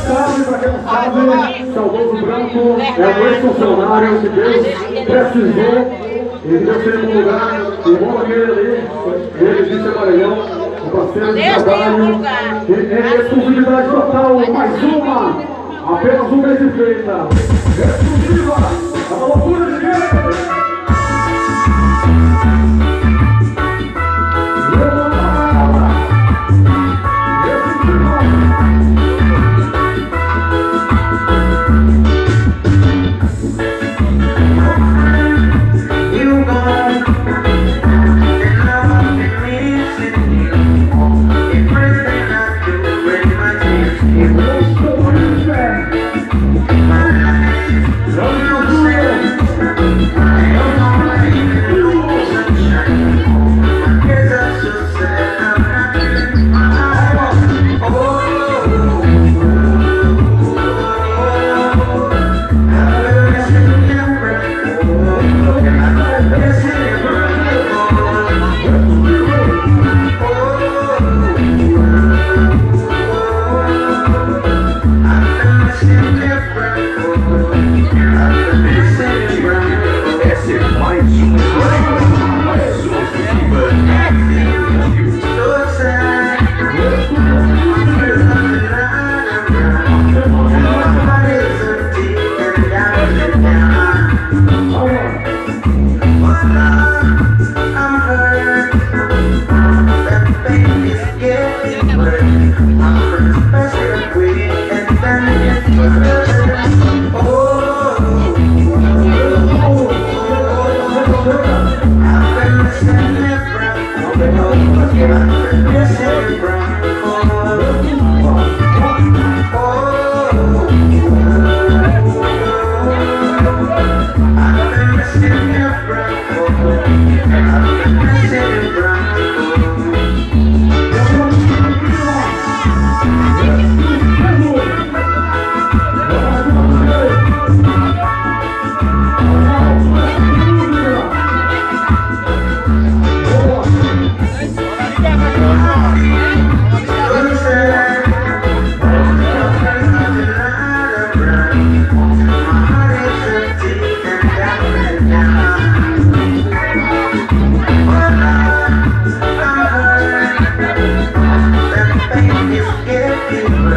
sabe, pra quem não sabe, Saudoso Branco é um ex-funcionário que Deus precisou. Ele deu segundo lugar, o irmão aquele ali, ele disse a Maranhão, o parceiro de trabalho. É exclusividade total, mais uma, apenas uma vez feita. Exclusiva, a loucura de Deus.